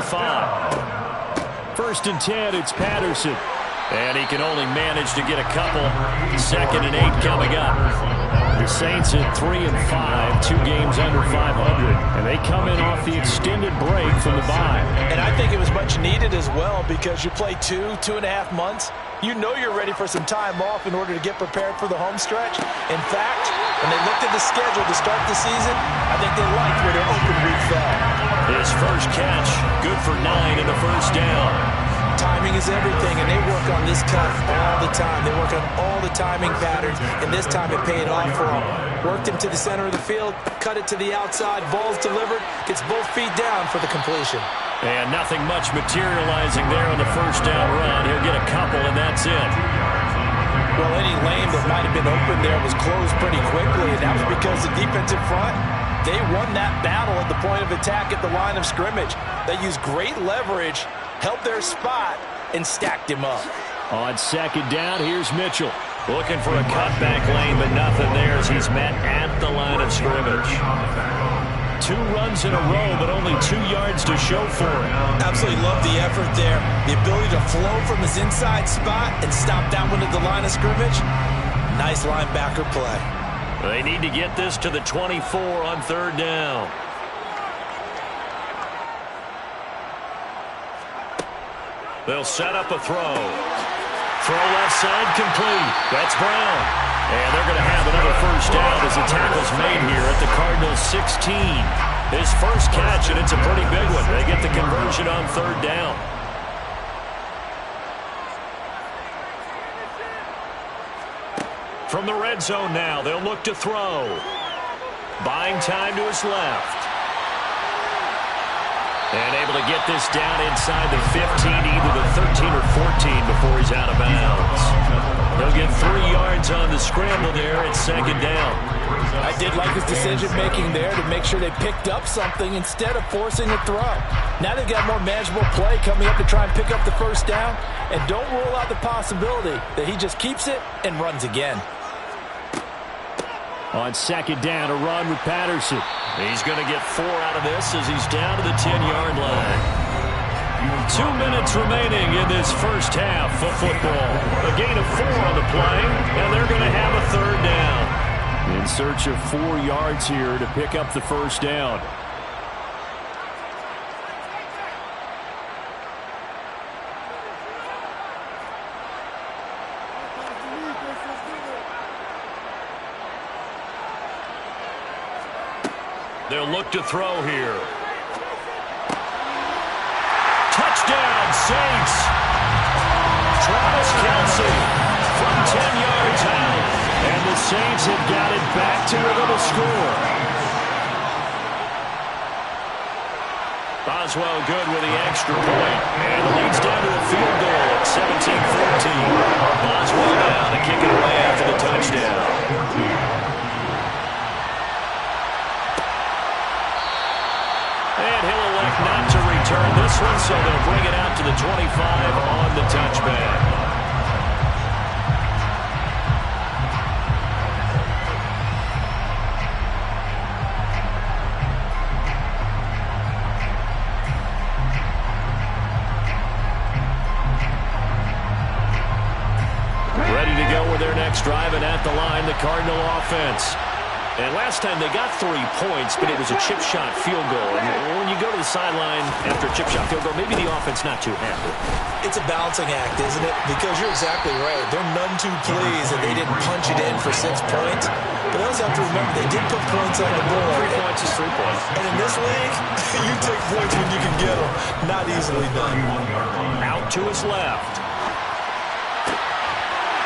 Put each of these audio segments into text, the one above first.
5. First and 10, it's Patterson. And he can only manage to get a couple. 2nd and 8 coming up. The Saints at 3-5, 2 games under 500. And they come in off the extended break from the bye. And I think it was much needed as well because you play 2.5 months. You know you're ready for some time off in order to get prepared for the home stretch. In fact, when they looked at the schedule to start the season, I think they liked where their open week fell. His first catch, good for 9 and a first down. Timing is everything, and they work on this cut all the time. They work on all the timing patterns, and this time it paid off for them. Worked him to the center of the field, cut it to the outside, ball's delivered, gets both feet down for the completion. And nothing much materializing there on the first down run. He'll get a couple, and that's it. Well, any lane that might have been open there was closed pretty quickly, and that was because the defensive front, they won that battle at the point of attack at the line of scrimmage. They used great leverage, held their spot, and stacked him up. On 2nd down, here's Mitchell. Looking for a cutback lane, but nothing there as he's met at the line of scrimmage. 2 runs in a row, but only 2 yards to show for it. Absolutely love the effort there. The ability to flow from his inside spot and stop that one at the line of scrimmage. Nice linebacker play. They need to get this to the 24 on 3rd down. They'll set up a throw. Throw left side complete. That's Brown. And they're going to have another first down as the tackle's made here at the Cardinals' 16. His first catch, and it's a pretty big one. They get the conversion on 3rd down. From the red zone now, they'll look to throw. Buying time to his left. And able to get this down inside the 15, either the 13 or 14 before he's out of bounds. He'll get 3 yards on the scramble there at 2nd down. I did like his decision-making there to make sure they picked up something instead of forcing a throw. Now they've got more manageable play coming up to try and pick up the first down. And don't rule out the possibility that he just keeps it and runs again. On 2nd down, a run with Patterson. He's going to get 4 out of this as he's down to the 10-yard line. 2 minutes remaining in this first half of football. A gain of 4 on the play, and they're going to have a 3rd down. In search of 4 yards here to pick up the first down. They'll look to throw here. Touchdown, Saints. Travis Kelce from 10 yards out. And the Saints have got it back to within a score. Boswell good with the extra point. And the lead's down to a field goal at 17-14. Boswell now to kick it away after the touchdown. And he'll elect not to return this one, so they'll bring it out to the 25 on the touchback. Ready to go with their next drive, and at the line, the Cardinal offense. And last time they got 3 points, but it was a chip shot field goal. And when you go to the sideline after a chip shot field goal, maybe the offense not too happy. It's a balancing act, isn't it? Because you're exactly right. They're none too pleased that they didn't punch it in for 6 points. But I also have to remember they did put points on the board. 3 points is 3 points. And in this league, you take points when you can get them. Not easily done. Out to his left.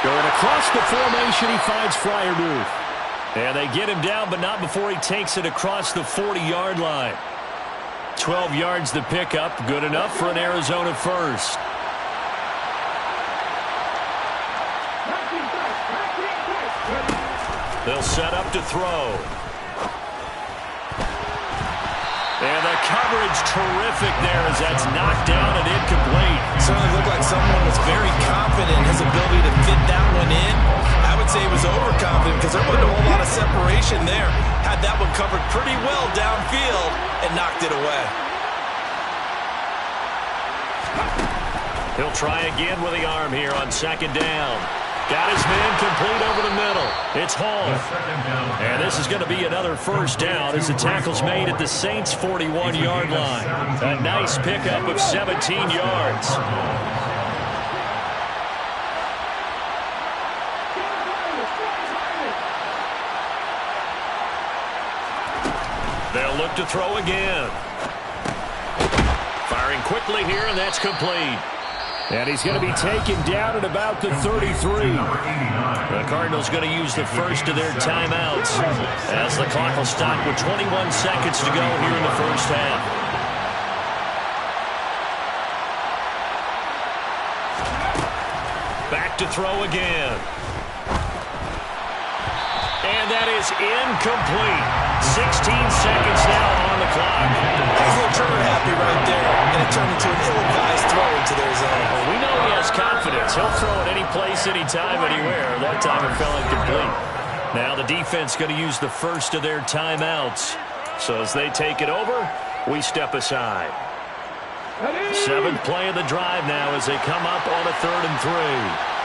Going across the formation, he finds Fryermuth. And they get him down, but not before he takes it across the 40-yard line. 12 yards the pickup, good enough for an Arizona first. They'll set up to throw. And the coverage terrific there as that's knocked down and incomplete. Certainly looked like someone was very confident in his ability to fit that one in. I would say he was overconfident because there wasn't a whole lot of separation there. Had that one covered pretty well downfield and knocked it away. He'll try again with the arm here on second down. Got his man complete over the middle. It's Hall. And this is going to be another first down as the tackle's made at the Saints' 41-yard line. A nice pickup of 17 yards. They'll look to throw again. Firing quickly here, and that's complete. And he's going to be taken down at about the 33. The Cardinals going to use the first of their timeouts as the clock will stop with 21 seconds to go here in the first half. Back to throw again. And that is incomplete. 16 seconds now on the clock. He's a little trigger happy right there, and it turned into an ill-advised throw into their zone. Well, we know he has confidence. He'll throw it any place, anytime, anywhere. That time it fell incomplete. Now the defense going to use the first of their timeouts. So as they take it over, we step aside. Seventh play of the drive now as they come up on a 3rd and 3.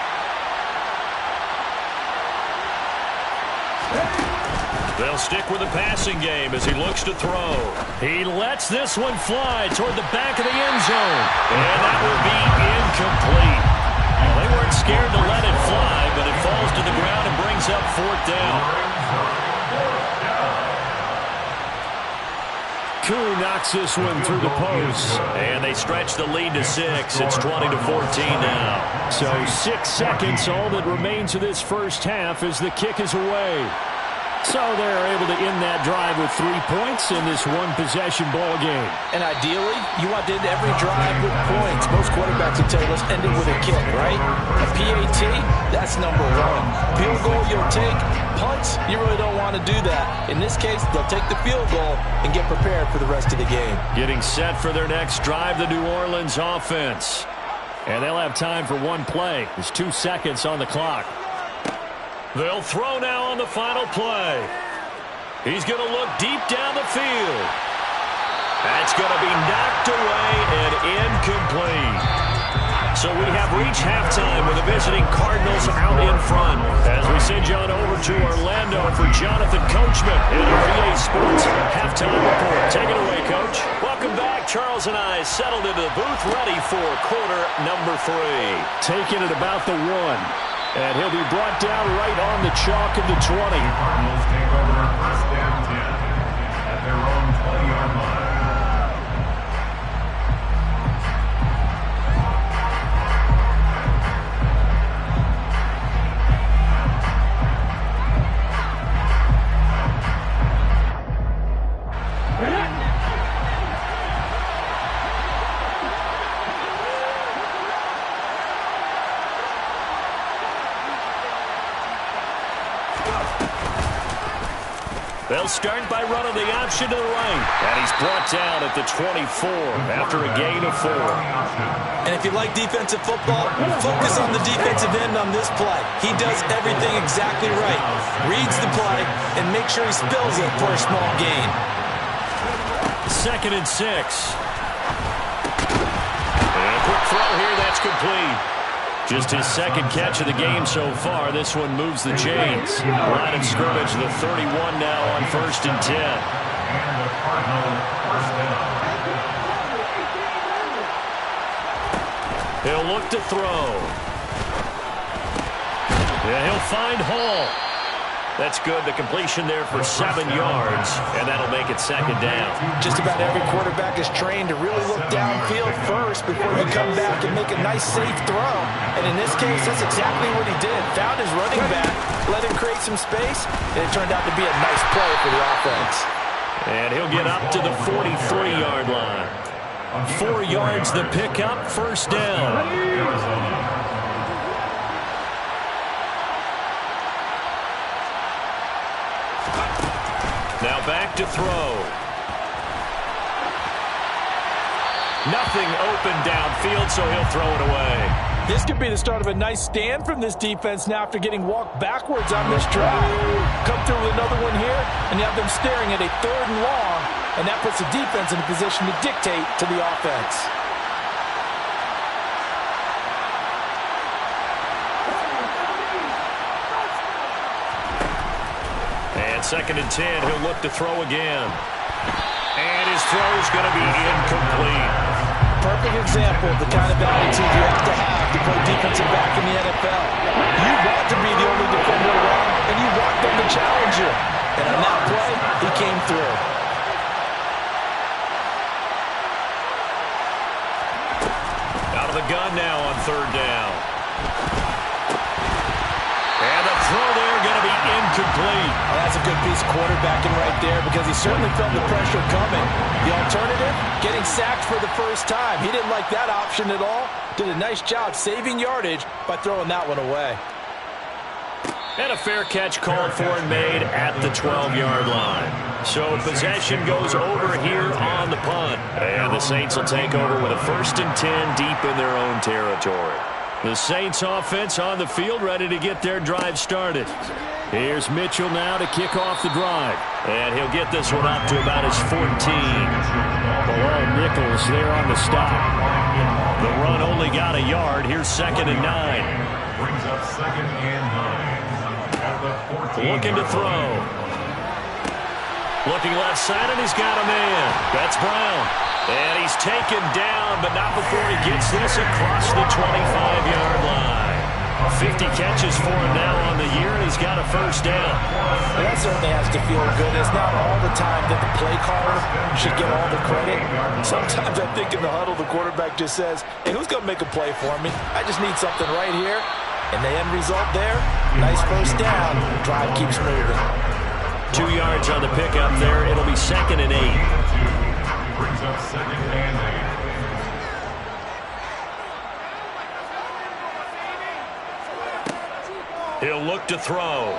They'll stick with the passing game as he looks to throw. He lets this one fly toward the back of the end zone. And that will be incomplete. Well, they weren't scared to let it fly, but it falls to the ground and brings up 4th down. Koo knocks this one through the post. And they stretch the lead to 6. It's 20-14 now. So 6 seconds, all that remains of this first half as the kick is away. So they're able to end that drive with 3 points in this one-possession ball game. And ideally, you want to end every drive with points. Most quarterbacks will tell you, let's end it with a kick, right? A PAT, that's number 1. Field goal you'll take. Punts, you really don't want to do that. In this case, they'll take the field goal and get prepared for the rest of the game. Getting set for their next drive, the New Orleans offense. And they'll have time for one play. There's 2 seconds on the clock. They'll throw now on the final play. He's going to look deep down the field. That's going to be knocked away and incomplete. So we have reached halftime with the visiting Cardinals out in front. As we send you on over to Orlando for Jonathan Coachman in our EA Sports halftime report. Take it away, Coach. Welcome back. Charles and I settled into the booth ready for quarter number 3. Taking it about the 1. And he'll be brought down right on the chalk of the 20. Cardinals take over first down 10 at their own 20-yard line. They'll start by running the option to the right. And he's brought down at the 24 after a gain of 4. And if you like defensive football, focus on the defensive end on this play. He does everything exactly right. Reads the play and makes sure he spills it for a small gain. 2nd and 6. And a quick throw here, that's complete. Just his 2nd catch of the game so far. This one moves the chains. Line of scrimmage, the 31 now on 1st and 10. And the Cardinals first down. He'll look to throw. Yeah, he'll find Hall. That's good. The completion there for 7 yards, and that'll make it 2nd down. Just about every quarterback is trained to really look downfield first before you come back and make a nice, safe throw. And in this case, that's exactly what he did. Found his running back, let him create some space, and it turned out to be a nice play for the offense. And he'll get up to the 43-yard line. 4 yards the pickup, 1st down. Now back to throw. Nothing open downfield, so he'll throw it away. This could be the start of a nice stand from this defense now after getting walked backwards on this drive. Come through with another one here, and you have them staring at a 3rd and long, and that puts the defense in a position to dictate to the offense. 2nd and 10, he'll look to throw again. And his throw's going to be incomplete. Perfect example of the kind of attitude you have to play defensive back in the NFL. You want to be the only defender around, and you want them to challenge you. And on that play, he came through. Out of the gun now on 3rd down. And the throw there going to be incomplete. Oh, that's a good piece of quarterbacking right there because he certainly felt the pressure coming. The alternative, getting sacked for the first time. He didn't like that option at all. Did a nice job saving yardage by throwing that one away. And a fair catch called for and made at the 12-yard line. So possession goes over here on the punt. And the Saints will take over with a 1st and 10 deep in their own territory. The Saints offense on the field ready to get their drive started. Here's Mitchell now to kick off the drive. And he'll get this one up to about his 14. Below Nichols there on the stop. The run only got a yard. Here's 2nd and 9. Brings up 2nd and 9. Looking to throw. Looking left side, and he's got a man. That's Brown. And he's taken down, but not before he gets this across the 25-yard line. 50 catches for him now on the year, and he's got a 1st down. Well, that certainly has to feel good. It's not all the time that the play caller should get all the credit. Sometimes I think in the huddle, the quarterback just says, hey, who's going to make a play for me? I just need something right here. And the end result there, nice 1st down. Drive keeps moving. 2 yards on the pickup there. It'll be 2nd and 8. Brings up 2nd and 8. He'll look to throw.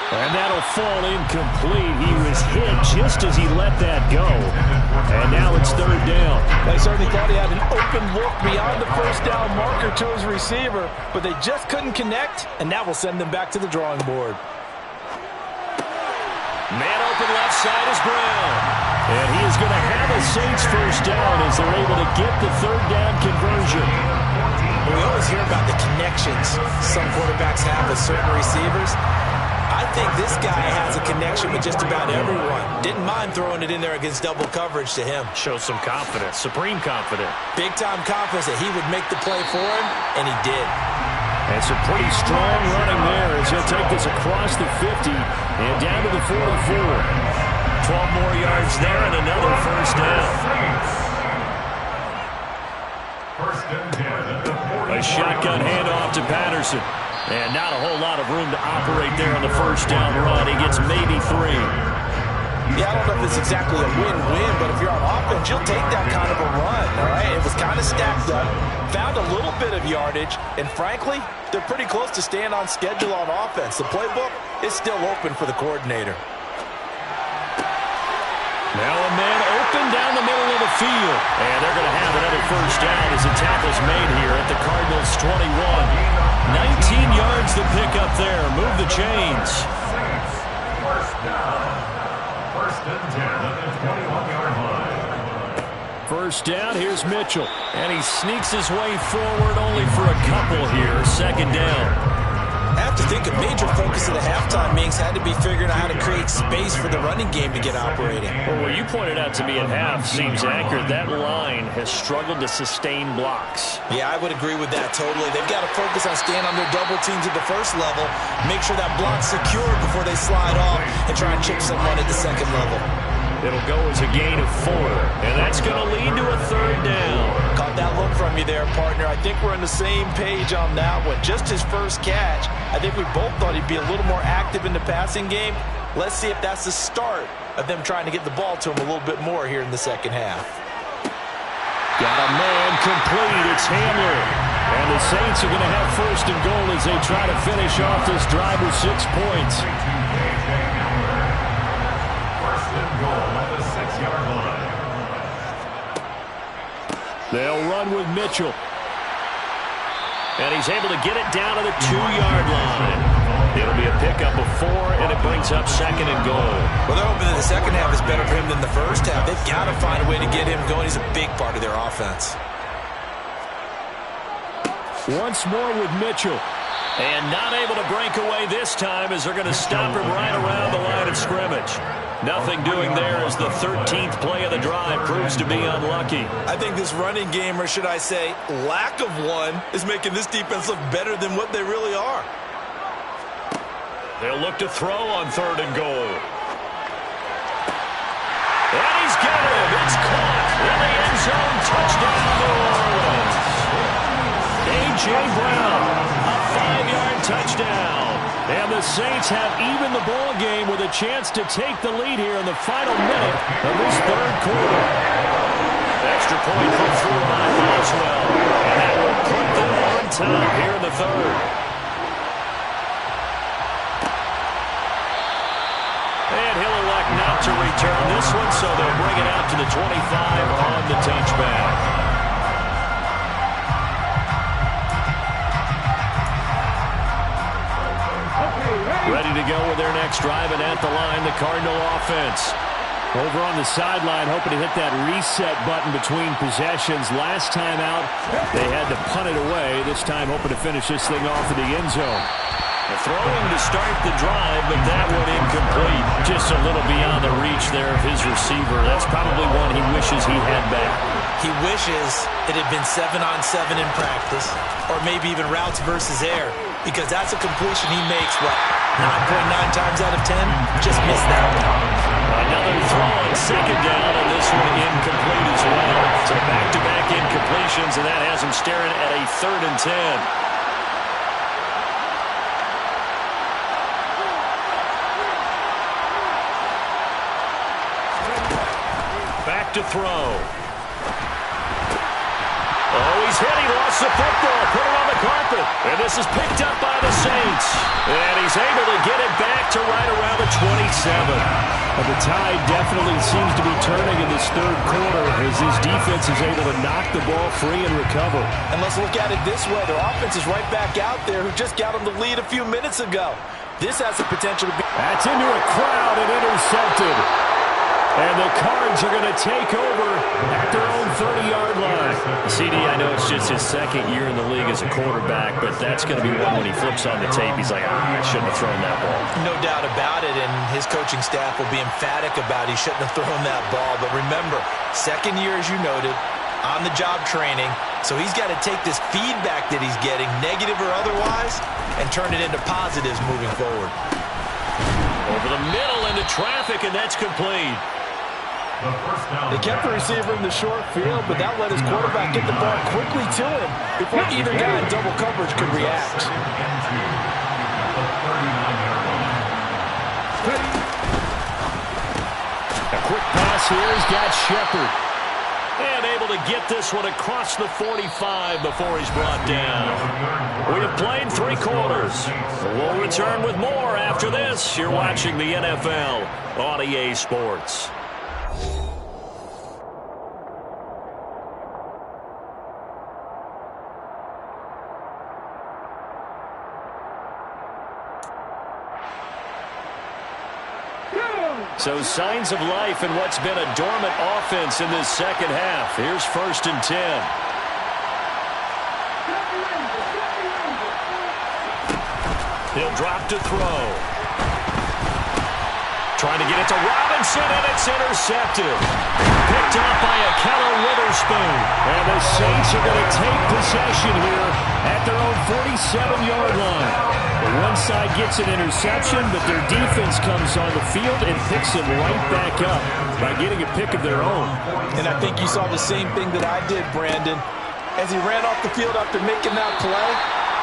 And that'll fall incomplete. He was hit just as he let that go. And now it's 3rd down. They certainly thought he had an open look beyond the 1st down marker to his receiver, but they just couldn't connect, and that will send them back to the drawing board. Man open left side is Brown. And he is going to have a Saints 1st down as they're able to get the 3rd down conversion. We always hear about the connections some quarterbacks have with certain receivers. I think this guy has a connection with just about everyone. Didn't mind throwing it in there against double coverage to him. Shows some confidence, supreme confidence. Big-time confidence that he would make the play for him, and he did. And some pretty strong running there as he'll take this across the 50 and down to the 44. 12 more yards there and another 1st down. 1st and 10 at the 40. A shotgun handoff to Patterson. And not a whole lot of room to operate there on the 1st down run. He gets maybe 3. Yeah, I don't know if it's exactly a win-win, but if you're on offense, you'll take that kind of a run, all right? It was kind of stacked up, found a little bit of yardage, and frankly, they're pretty close to staying on schedule on offense. The playbook is still open for the coordinator. Now a man open down the middle of the field. And they're going to have another 1st down as the tackle's made here at the Cardinals' 21. 19 yards to pick up there. Move the chains. 1st down. 1st and 10 at the 21-yard line. 1st down, here's Mitchell. And he sneaks his way forward only for a couple here. 2nd down. I have to think a major focus of the halftime meetings had to be figuring out how to create space for the running game to get operating. Well, what you pointed out to me at half seems accurate. That line has struggled to sustain blocks. Yeah, I would agree with that totally. They've got to focus on staying on their double teams at the 1st level, make sure that block's secure before they slide off and try and chip someone at the 2nd level. It'll go as a gain of 4, and that's going to lead to a 3rd down. Caught that look from you there, partner. I think we're on the same page on that one. Just his 1st catch. I think we both thought he'd be a little more active in the passing game. Let's see if that's the start of them trying to get the ball to him a little bit more here in the 2nd half. Got a man complete. It's Hamler. And the Saints are going to have 1st and goal as they try to finish off this drive with 6 points. They'll run with Mitchell. And he's able to get it down to the 2-yard line. It'll be a pickup of 4, and it brings up 2nd and goal. Well, they're hoping that the 2nd half is better for him than the 1st half. They've got to find a way to get him going. He's a big part of their offense. Once more with Mitchell. And not able to break away this time as they're going to stop him right around the line of scrimmage. Nothing doing there as the 13th play of the drive proves to be unlucky. I think this running game, or should I say lack of one, is making this defense look better than what they really are. They'll look to throw on 3rd and goal. And he's got him. It's caught in the end zone. Touchdown, New Orleans. A.J. Brown, a 5-yard touchdown. And the Saints have even the ball game with a chance to take the lead here in the final minute of this 3rd quarter. Extra point put through by Boswell. And that will put them on top here in the 3rd. And he'll elect not to return this one, so they'll bring it out to the 25 on the touchback. Ready to go with their next drive, and at the line, the Cardinal offense. Over on the sideline, hoping to hit that reset button between possessions. Last time out, they had to punt it away. This time, hoping to finish this thing off in the end zone. Throwing to start the drive, but that one incomplete. Just a little beyond the reach there of his receiver. That's probably one he wishes he had back. He wishes it had been 7-on-7 in practice, or maybe even routes versus air, because that's a completion he makes, 9.9 times out of 10? Just missed that one. Another throw on 2nd down, and this one incomplete as well. So back-to-back incompletions, and that has him staring at a 3rd and 10. Back to throw. Oh, he's hit. He lost the football. Put it on the carpet. And this is picked up by the Saints. And he's able to get it back to right around the 27. Well, the tide definitely seems to be turning in this 3rd quarter as this defense is able to knock the ball free and recover. And let's look at it this way. Their offense is right back out there who just got them the lead a few minutes ago. This has the potential to be... That's into a crowd and intercepted. And the Cards are going to take over at their own 30-yard line. CD, I know it's just his 2nd year in the league as a quarterback, but that's going to be one when he flips on the tape. He's like, I shouldn't have thrown that ball. No doubt about it, and his coaching staff will be emphatic about he shouldn't have thrown that ball. But remember, 2nd year, as you noted, on-the-job training, so he's got to take this feedback that he's getting, negative or otherwise, and turn it into positives moving forward. Over the middle into traffic, and that's complete. They kept the receiver in the short field, but that let his quarterback get the ball quickly to him before either guy in double coverage could react. A quick pass here has got Shepard. And able to get this one across the 45 before he's brought down. We have played 3 quarters. We'll return with more after this. You're watching the NFL on EA Sports. So signs of life in what's been a dormant offense in this 2nd half. Here's 1st and 10. He'll drop to throw. Trying to get it to Robinson, and it's intercepted. Picked off by Akello Witherspoon. And the Saints are going to take possession here at their own 47-yard line. One side gets an interception, but their defense comes on the field and picks them right back up by getting a pick of their own. And I think you saw the same thing that I did, Brandon. As he ran off the field after making that play,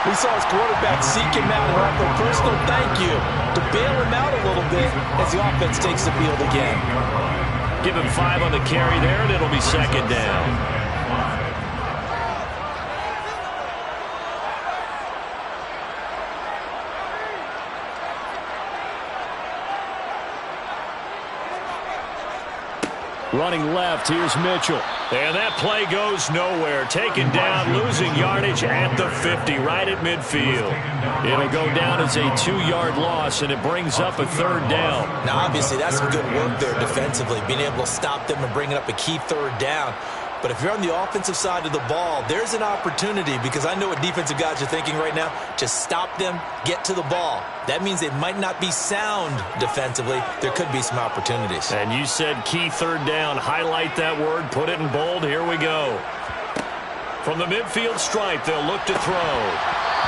we saw his quarterback seek him out and offer a personal thank you to bail him out a little bit as the offense takes the field again. Give him 5 on the carry there, and it'll be 2nd down. Running left, here's Mitchell. And that play goes nowhere. Taken down, losing yardage at the 50, right at midfield. It'll go down as a 2-yard loss, and it brings up a 3rd down. Now, obviously, that's some good work there defensively, being able to stop them and bring it up a key 3rd down. But if you're on the offensive side of the ball, there's an opportunity, because I know what defensive guys are thinking right now. Just stop them, get to the ball. That means they might not be sound defensively. There could be some opportunities. And you said key third down. Highlight that word, put it in bold. Here we go. From the midfield stripe, they'll look to throw.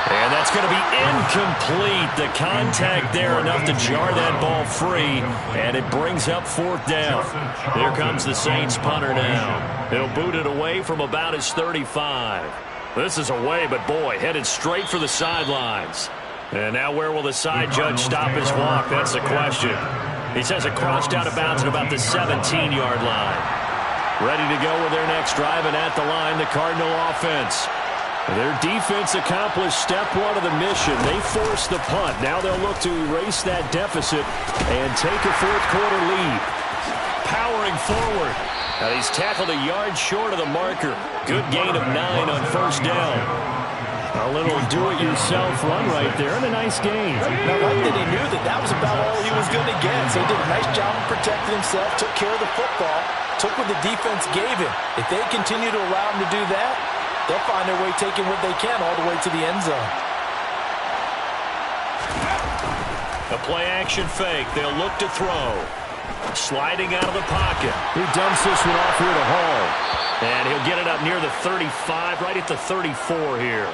And that's going to be incomplete. The contact there enough to jar that ball free, and it brings up fourth down. Here comes the Saints punter now. He'll boot it away from about his 35. This is away, but boy, headed straight for the sidelines. And now where will the side judge stop his walk? That's the question. He says it crossed out of bounds at about the 17-yard line. Ready to go with their next drive, and at the line, the Cardinal offense. Their defense accomplished step one of the mission. They forced the punt. Now they'll look to erase that deficit and take a fourth-quarter lead. Powering forward. Now he's tackled a yard short of the marker. Good gain of 9 on first down. A little do-it-yourself run right there, and a nice gain. I like that he knew that that was about all he was going to get. So he did a nice job of protecting himself, took care of the football, took what the defense gave him. If they continue to allow him to do that, they'll find their way taking what they can all the way to the end zone. A play-action fake. They'll look to throw. Sliding out of the pocket. He dumps this one off here to Hall. And he'll get it up near the 35, right at the 34 here.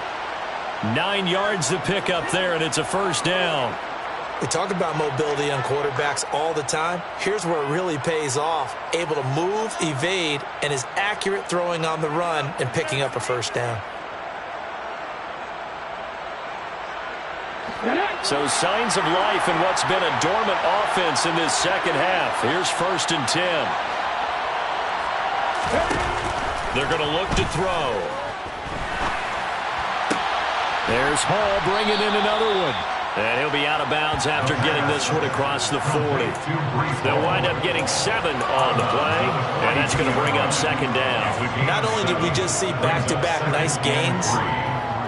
9 yards to pick up there, and it's a first down. We talk about mobility on quarterbacks all the time. Here's where it really pays off. Able to move, evade, and is accurate throwing on the run and picking up a first down. So signs of life in what's been a dormant offense in this second half. Here's 1st and 10. They're going to look to throw. There's Hall bringing in another one. And he'll be out of bounds after getting this one across the 40. They'll wind up getting 7 on the play, and that's going to bring up second down. Not only did we just see back-to-back nice gains,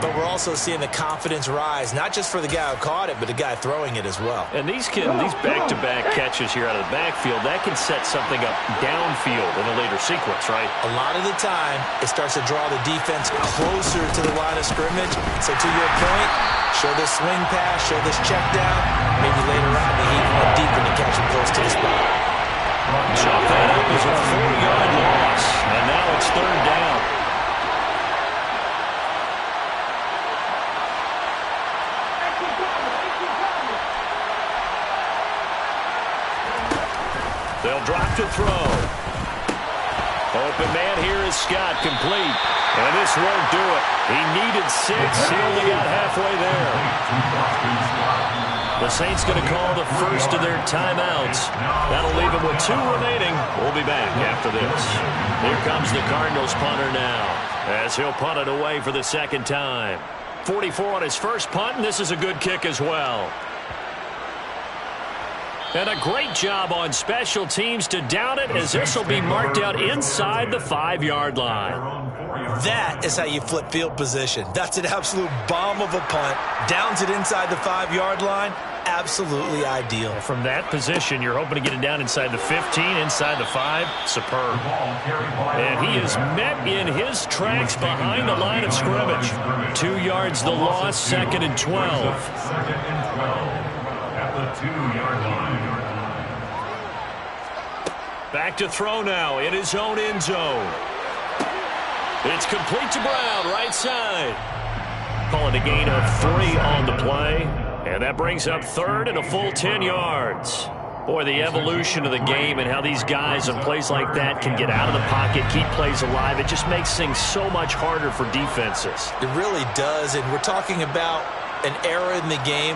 but we're also seeing the confidence rise, not just for the guy who caught it, but the guy throwing it as well. And these back-to-back catches here out of the backfield, that can set something up downfield in a later sequence, right? A lot of the time, it starts to draw the defense closer to the line of scrimmage. So to your point, show this swing pass, show this check down. Maybe later on, the Heat went deep when they catch him close to the spot. Chop that up as a 4-yard loss. And now it's third down. They'll drop to throw. Open man here is Scott, complete. And this won't do it. He needed 6. He only got halfway there. The Saints going to call the first of their timeouts. That'll leave them with 2 remaining. We'll be back after this. Here comes the Cardinals punter now, as he'll punt it away for the second time. 44 on his first punt, and this is a good kick as well. And a great job on special teams to down it, as this will be marked out inside the 5-yard line. That is how you flip field position. That's an absolute bomb of a punt. Downs it inside the 5-yard line. Absolutely ideal. From that position, you're hoping to get it down inside the 15, inside the 5. Superb. And he is met in his tracks behind the line of scrimmage. 2 yards the loss, 2nd and 12. 2nd and 12 at the 2-yard line. Back to throw now in his own end zone. It's complete to Brown, right side. Call it a gain of 3 on the play. And that brings up third and a full 10 yards. Boy, the evolution of the game and how these guys on plays like that can get out of the pocket, keep plays alive, it just makes things so much harder for defenses. It really does, and we're talking about an era in the game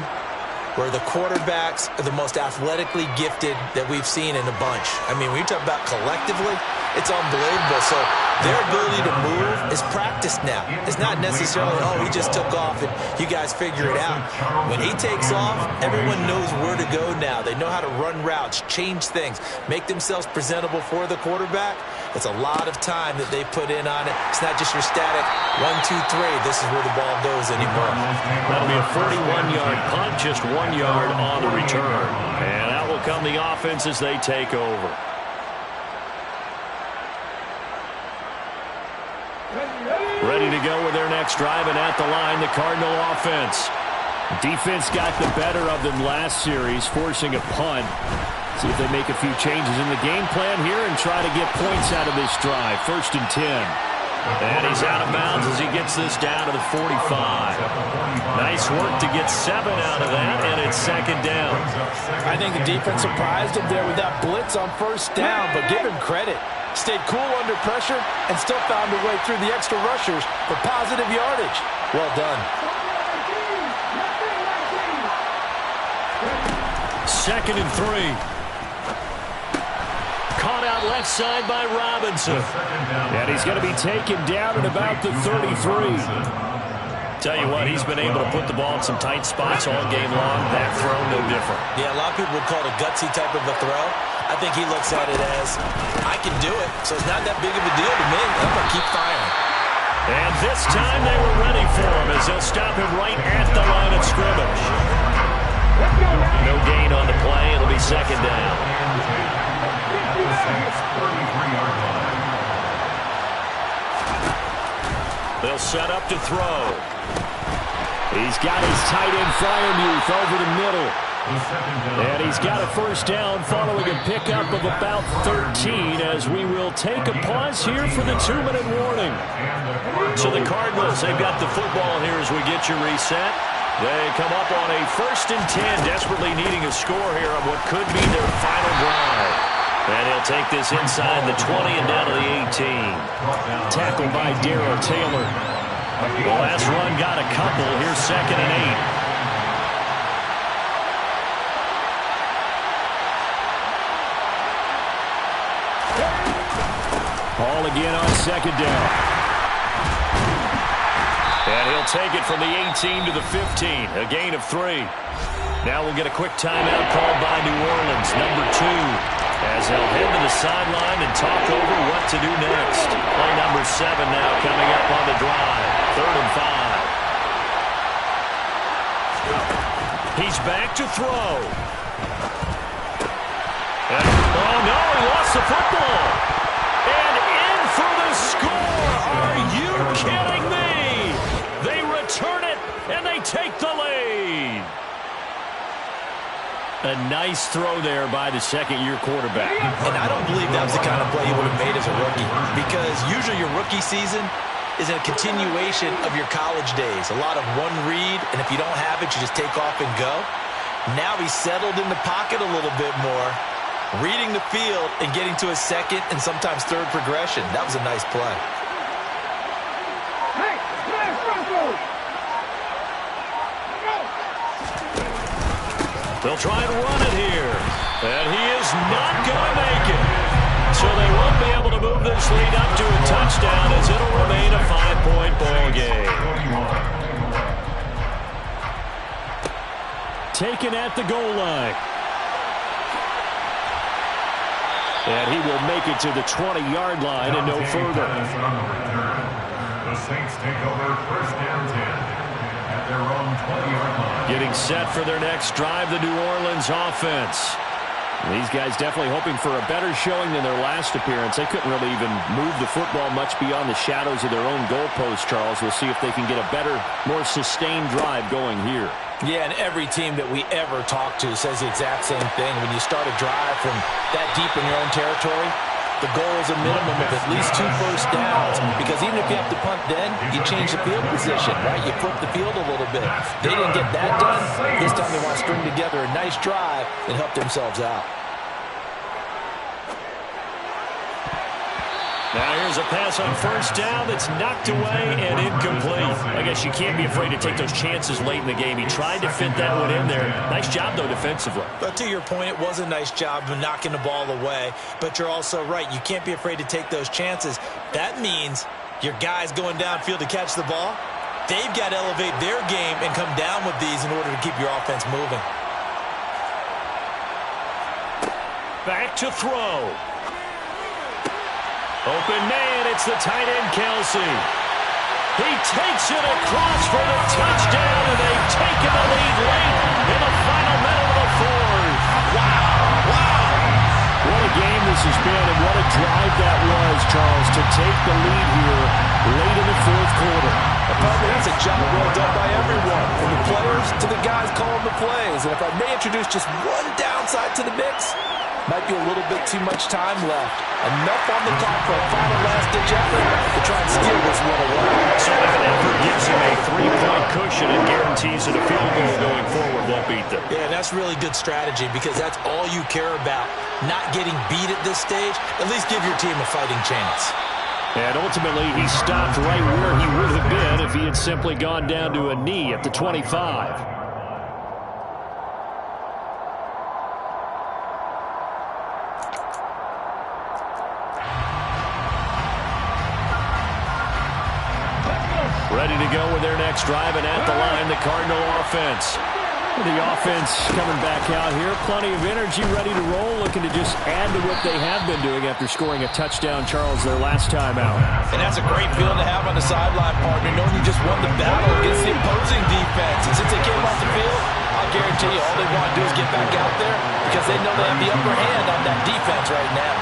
where the quarterbacks are the most athletically gifted that we've seen in a bunch. I mean, when you talk about collectively, it's unbelievable. So their ability to move is practiced now. It's not necessarily, oh, he just took off and you guys figure it out. When he takes off, everyone knows where to go now. They know how to run routes, change things, make themselves presentable for the quarterback. It's a lot of time that they put in on it. It's not just your static 1, 2, 3. This is where the ball goes anymore. That'll be a 41-yard punt, just 1 yard on the return. And that will come the offense as they take over. Ready to go with their next drive, and at the line, the Cardinal offense. Defense got the better of them last series, forcing a punt. See if they make a few changes in the game plan here and try to get points out of this drive. 1st and 10. And he's out of bounds as he gets this down to the 45. Nice work to get 7 out of that, and it's 2nd down. I think the defense surprised him there with that blitz on 1st down, but give him credit. Stayed cool under pressure and still found a way through the extra rushers for positive yardage. Well done. 2nd and 3. Caught out left side by Robinson. And he's going to be taken down at about the 33. Tell you what, he's been able to put the ball in some tight spots all game long. That throw, no different. Yeah, a lot of people would call it a gutsy type of a throw. I think he looks at it as, I can do it, so it's not that big of a deal to me. I'm going to keep firing. And this time they were ready for him as they'll stop him right at the line of scrimmage. No gain on the play. It'll be 2nd down. They'll set up to throw. He's got his tight end Fryermuth over the middle. And he's got a 1st down following a pickup of about 13 as we will take a pause here for the 2-minute warning. So the Cardinals, they've got the football here as we get your reset. They come up on a 1st and 10, desperately needing a score here on what could be their final drive. And he'll take this inside the 20 and down to the 18. Tackled by Darrell Taylor. The last run got a couple. Here's 2nd and 8. Ball again on 2nd down. And he'll take it from the 18 to the 15, a gain of 3. Now we'll get a quick timeout called by New Orleans, number 2, as they'll head to the sideline and talk over what to do next. Play number 7 now coming up on the drive, 3rd and 5. He's back to throw. And, oh no, he lost the football. And in for the score. Are you kidding me? They return it, and they take the lead. A nice throw there by the 2nd-year quarterback. And I don't believe that was the kind of play he would have made as a rookie, because usually your rookie season is a continuation of your college days. A lot of one read, and if you don't have it, you just take off and go. Now he's settled in the pocket a little bit more, reading the field and getting to his 2nd and sometimes 3rd progression. That was a nice play. They'll try and run it here. And he is not going to make it. So they won't be able to move this lead up to a touchdown as it'll remain a 5-point ball game. Taken at the goal line. And he will make it to the 20-yard line and no further. The Saints take over 1st and 10 at their own 20-yard line. Getting set for their next drive, the New Orleans offense. These guys definitely hoping for a better showing than their last appearance. They couldn't really even move the football much beyond the shadows of their own goalpost, Charles. We'll see if they can get a better, more sustained drive going here. Yeah, and every team that we ever talk to says the exact same thing. When you start a drive from that deep in your own territory, the goal is a minimum of at least 2 first downs, because even if you have to punt then, you change the field position, right? You flip the field a little bit. They didn't get that done. This time they want to string together a nice drive and help themselves out. Now here's a pass on 1st down that's knocked away and incomplete. I guess you can't be afraid to take those chances late in the game. He tried to fit that one in there. Nice job, though, defensively. But to your point, it was a nice job of knocking the ball away. But you're also right. You can't be afraid to take those chances. That means your guys going downfield to catch the ball, they've got to elevate their game and come down with these in order to keep your offense moving. Back to throw. Open man, it's the tight end, Kelsey. He takes it across for the touchdown, and they've taken the lead late in the final minute of the 4th. Wow. What a game this has been, and what a drive that was, Charles, to take the lead here late in the fourth quarter. Partner, that's a job well done by everyone, from the players to the guys calling the plays. And if I may introduce just one downside to the mix, might be a little bit too much time left. Enough on the clock for a final last-ditch effort to try and steal this one away. So if an effort gives him a 3-point cushion and guarantees that a field goal going forward won't beat them. Yeah, that's really good strategy because that's all you care about. Not getting beat at this stage, at least give your team a fighting chance. And ultimately, he stopped right where he would have been if he had simply gone down to a knee at the 25. Ready to go with their next drive, and at the line, the Cardinal offense. The offense coming back out here. Plenty of energy, ready to roll, looking to just add to what they have been doing after scoring a touchdown, Charles, their last time out. And that's a great feeling to have on the sideline, partner, knowing you just won the battle against the opposing defense. And since they came off the field, I'll guarantee you all they want to do is get back out there because they know they have the upper hand on that defense right now.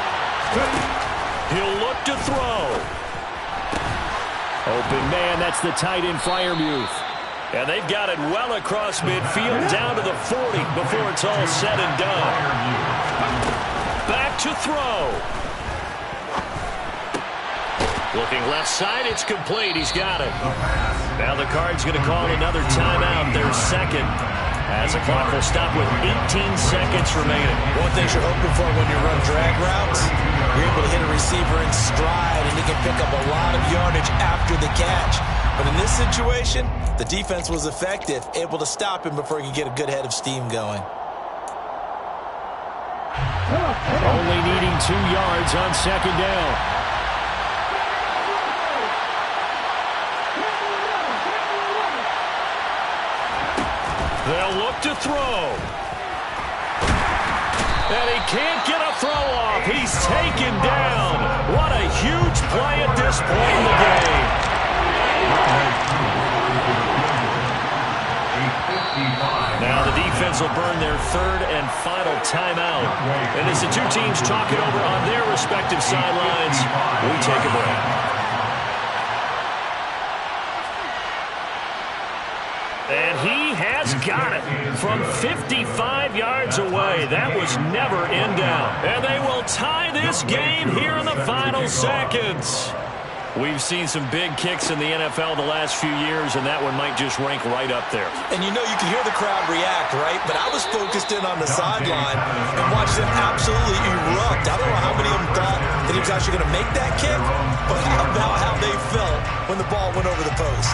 He'll look to throw. Open man, that's the tight end Freiermuth. And they've got it well across midfield, down to the 40 before it's all said and done. Back to throw. Looking left side, it's complete. He's got it. Now the Cards going to call another timeout, their second, as the clock will stop with 18 seconds remaining. One thing you're hoping for when you run drag routes, you're able to hit a receiver in stride, and he can pick up a lot of yardage after the catch. But in this situation, the defense was effective, able to stop him before he could get a good head of steam going. Only needing 2 yards on second down. They'll look to throw. And he can't get a throw off. He's taken down. What a huge play at this point in the game. Now the defense will burn their third and final timeout. And as the two teams talk it over on their respective sidelines, we take a break. And he has got it from 55 yards away. That was never in doubt. And they will tie this game here in the final seconds. We've seen some big kicks in the NFL the last few years, and that one might just rank right up there. And you know you can hear the crowd react, right? But I was focused in on the sideline and watched them absolutely erupt. I don't know how many of them thought that he was actually going to make that kick, but how about how they felt when the ball went over the post.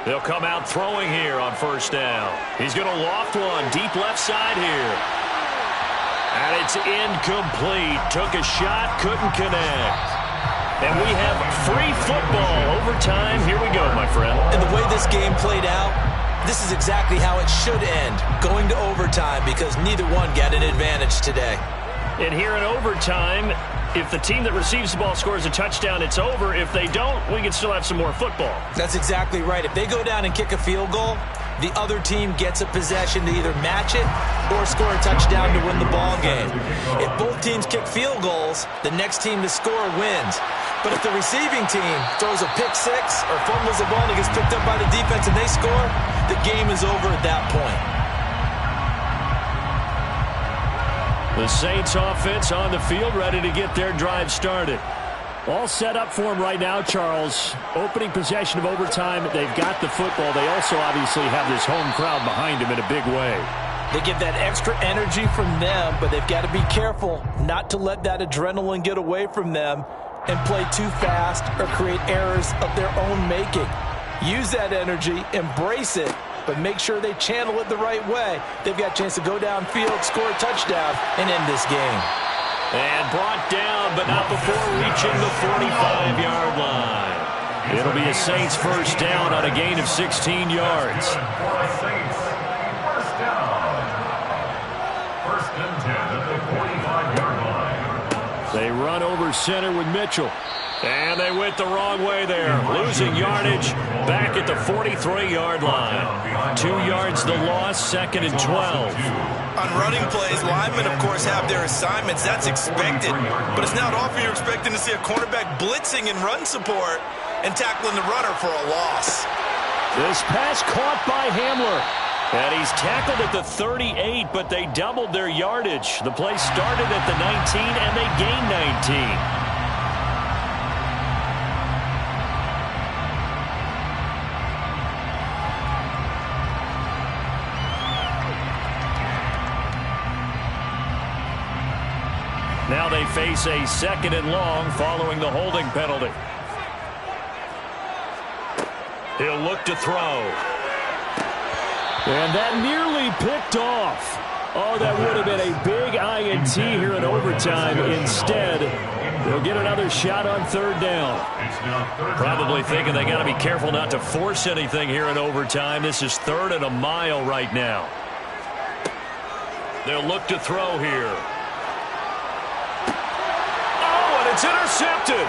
They'll come out throwing here on first down. He's going to loft one deep left side here. And it's incomplete. Took a shot, couldn't connect. And we have free football. Overtime, here we go, my friend. And the way this game played out, this is exactly how it should end, going to overtime, because neither one got an advantage today. And here in overtime, if the team that receives the ball scores a touchdown, it's over. If they don't, we can still have some more football. That's exactly right. If they go down and kick a field goal, the other team gets a possession to either match it or score a touchdown to win the ball game. If both teams kick field goals, the next team to score wins. But if the receiving team throws a pick six or fumbles the ball and it gets picked up by the defense and they score, the game is over at that point. The Saints offense on the field, ready to get their drive started. All set up for them right now, Charles. Opening possession of overtime. They've got the football. They also obviously have this home crowd behind them in a big way. They get that extra energy from them, but they've got to be careful not to let that adrenaline get away from them and play too fast or create errors of their own making. Use that energy, embrace it, but make sure they channel it the right way. They've got a chance to go downfield, score a touchdown, and end this game. And brought down, but not before reaching the 45-yard line. It'll be a Saints first down on a gain of 16 yards. First down. First and 10 at the 45-yard line. They run over center with Mitchell. And they went the wrong way there. Losing yardage back at the 43-yard line. 2 yards the loss, 2nd and 12. On running plays, linemen, of course, have their assignments. That's expected. But it's not often you're expecting to see a cornerback blitzing in run support and tackling the runner for a loss. This pass caught by Hamler. And he's tackled at the 38, but they doubled their yardage. The play started at the 19, and they gained 19. Now they face a 2nd and long following the holding penalty. He'll look to throw. And that nearly picked off. Oh, that would have been a big INT here in overtime. Instead, they'll get another shot on 3rd down. Probably thinking they got to be careful not to force anything here in overtime. This is 3rd and a mile right now. They'll look to throw here. Oh, and it's intercepted.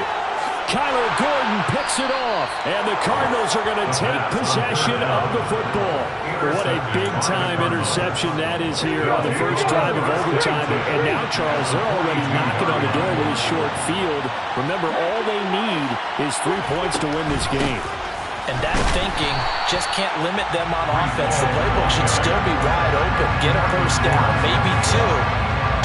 Kyler Gordon picks it off, and the Cardinals are going to take possession of the football. What a big-time interception that is here on the first drive of overtime. And now, Charles, they're already knocking on the door with a short field. Remember, all they need is 3 points to win this game. And that thinking just can't limit them on offense. The playbook should still be wide open. Get a first down, maybe 2.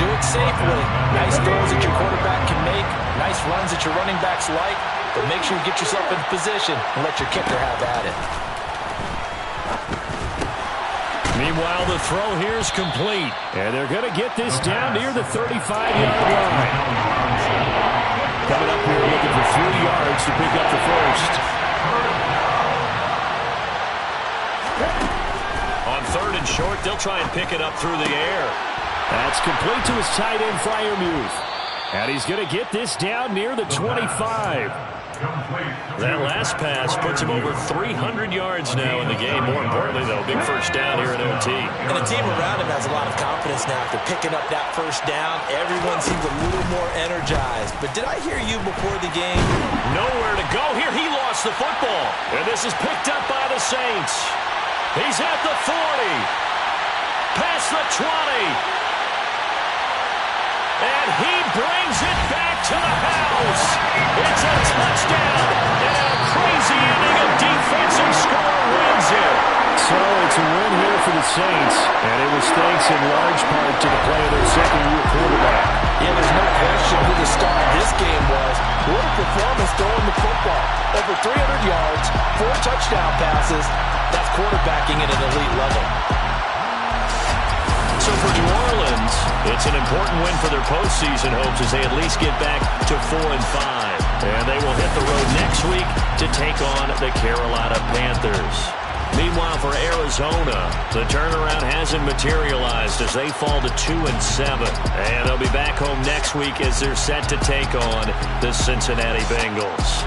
Do it safely. Nice throws that your quarterback can make. Nice runs that your running backs like. But make sure you get yourself in position and let your kicker have at it. Meanwhile, the throw here is complete. And they're going to get this down near the 35-yard line. Coming up here looking for 3 yards to pick up the first. On 3rd and short, they'll try and pick it up through the air. That's complete to his tight end, Freiermuth. And he's going to get this down near the 25. That last pass puts him over 300 yards now in the game. More importantly, though, big first down here in OT. And the team around him has a lot of confidence now after picking up that first down. Everyone seems a little more energized. But did I hear you before the game? Nowhere to go here. He lost the football. And this is picked up by the Saints. He's at the 40. Past the 20. And he brings it back to the house. It's a touchdown. And a crazy inning of defensive score wins it. So it's a win here for the Saints. And it was thanks in large part to the play of their second-year quarterback. Yeah, there's no question who the star of this game was. What a performance throwing the football. Over 300 yards, 4 touchdown passes. That's quarterbacking at an elite level. So for New Orleans, it's an important win for their postseason hopes as they at least get back to 4-5. And they will hit the road next week to take on the Carolina Panthers. Meanwhile, for Arizona, the turnaround hasn't materialized as they fall to 2-7. And they'll be back home next week as they're set to take on the Cincinnati Bengals.